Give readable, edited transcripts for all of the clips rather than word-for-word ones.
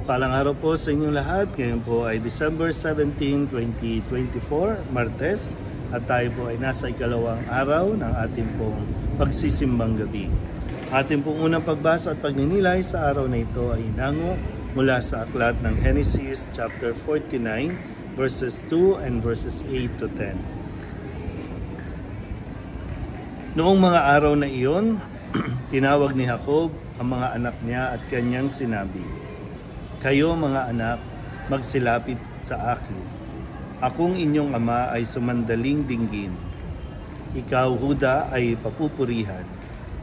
Mapagpalang araw po sa inyong lahat. Ngayon po ay December 17, 2024, Martes. At tayo po ay nasa ikalawang araw ng ating pong pagsisimbang gabi. Ating pong unang pagbasa at pagninilay sa araw na ito ay hinango mula sa aklat ng Genesis chapter 49, verses 2 and verses 8 to 10. Noong mga araw na iyon, tinawag ni Jacob ang mga anak niya at kanyang sinabi, "Kayo mga anak, magsilapit sa akin. Akong inyong ama ay sumandaling dinggin. Ikaw, Huda, ay papupurihan,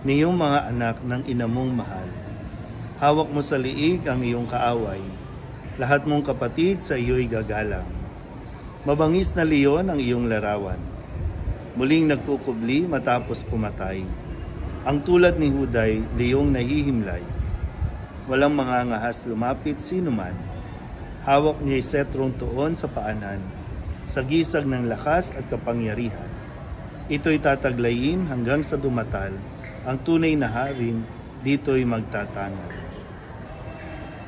niyong mga anak ng ina mong mahal. Hawak mo sa liig ang iyong kaaway. Lahat mong kapatid sa iyo'y gagalang. Mabangis na leon ang iyong larawan. Muling nagkukubli matapos pumatay. Ang tulad ni Huday, leong nahihimlay. Walang mangangahas lumapit sino man. Hawak niya'y setrong tuon sa paanan, sa gisag ng lakas at kapangyarihan. Ito'y tataglayin hanggang sa dumatal. Ang tunay na haring dito'y magtatangal."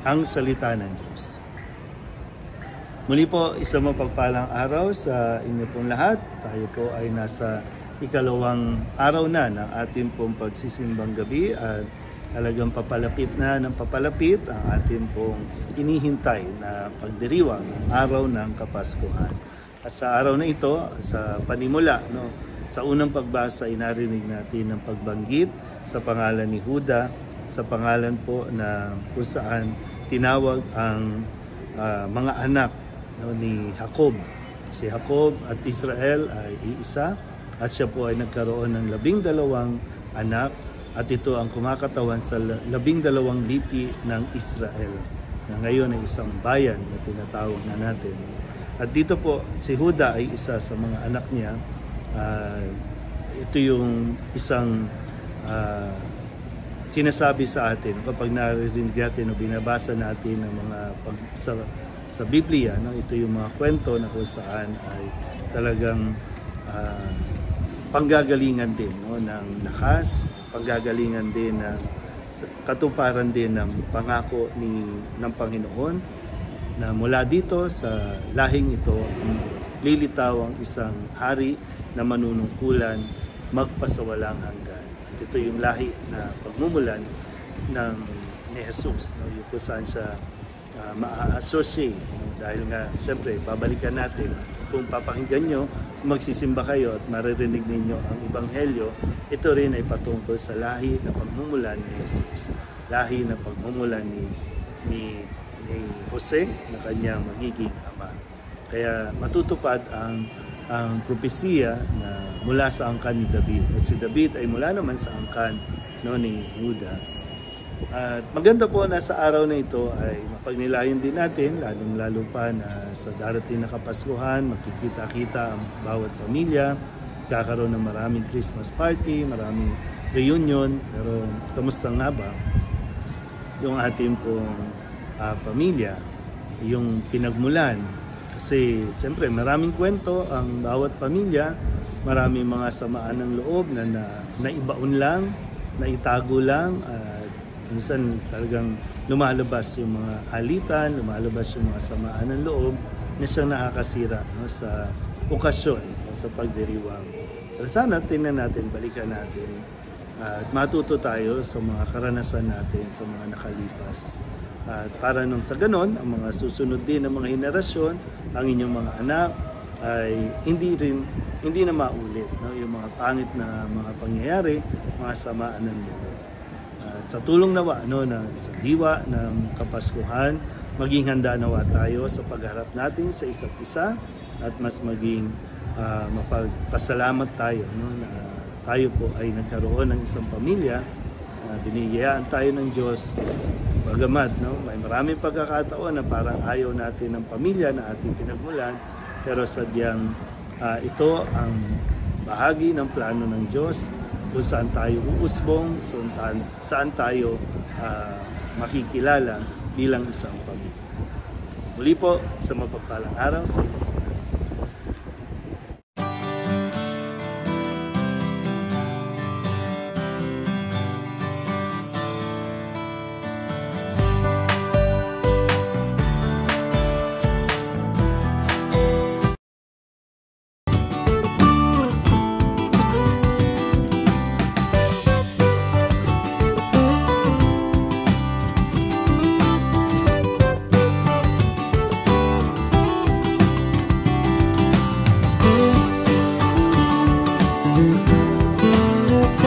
Ang salita ng Diyos. Muli po, isang mapagpalang araw sa inyo pong lahat. Tayo po ay nasa ikalawang araw na ng ating pong pagsisimbang gabi at talagang papalapit na ng papalapit ang ating pong inihintay na pagdiriwang ng araw ng Kapaskuhan. At sa araw na ito, sa panimula, sa unang pagbasa ay narinig natin ang pagbanggit sa pangalan ni Huda, sa pangalan po na kung saan tinawag ang mga anak ni Jacob. Si Jacob at Israel ay iisa at siya po ay nagkaroon ng 12 anak. At ito ang kumakatawan sa 12 lipi ng Israel na ngayon ay isang bayan na tinatawag na natin. At dito po, si Huda ay isa sa mga anak niya. Ito yung isang sinasabi sa atin kapag naririnig natin o binabasa natin ng mga sa Biblia. Ito yung mga kwento na kung saan ay talagang panggagalingan din ng lakas, panggagalingan din ng katuparan din ng pangako ng Panginoon na mula dito sa lahing ito lilitaw ang isang hari na manunungkulan magpasawalang hanggan. At ito yung lahi na pagmumulan ni Jesus, yung kung saan siya maa-associate. Dahil nga, syempre, babalikan natin kung papakinggan nyo, magsisimba kayo at maririnig ninyo ang Ebanghelyo, ito rin ay patungkol sa lahi na pagmumulan ni Jesus. Lahi na pagmumulan ni Jose na kanyang magiging ama. Kaya matutupad ang propesiya na mula sa angkan ni David. At si David ay mula naman sa angkan ni Huda. At maganda po na sa araw na ito ay mapagnilayan din natin, lalong-lalo pa na sa darating na Kapaskuhan, magkikita-kita ang bawat pamilya, kakaroon ng maraming Christmas party, maraming reunion. Pero kamusta nga ba yung ating pong pamilya, yung pinagmulan? Kasi siyempre maraming kwento ang bawat pamilya, maraming mga samaan ng loob na naibaon lang, naitago lang, minsan talagang lumalabas yung mga alitan, lumalabas yung mga samaan ng loob na siyang nakakasira sa okasyon, sa pagdiriwang. Pero sana tingnan natin, balikan natin at matuto tayo sa mga karanasan natin sa mga nakalipas. At para nung sa ganon, ang mga susunod din ng mga henerasyon, ang inyong mga anak ay hindi na maulit yung mga pangit na mga pangyayari, mga samaan ng loob. Sa tulong nawa na sa diwa ng Kapaskuhan, maging handa nawa tayo sa pagharap natin sa isa't isa at mas maging mapagpasalamat tayo na tayo po ay nagkaroon ng isang pamilya, binigyan tayo ng Diyos. Bagamat may maraming pagkakataon na parang ayaw natin ng pamilya na ating pinagmulan, pero sadyang ito ang bahagi ng plano ng Diyos kung saan tayo uusbong, saan tayo makikilala bilang isang pamilya. Muli po, sa mapagpalang araw sa inyo.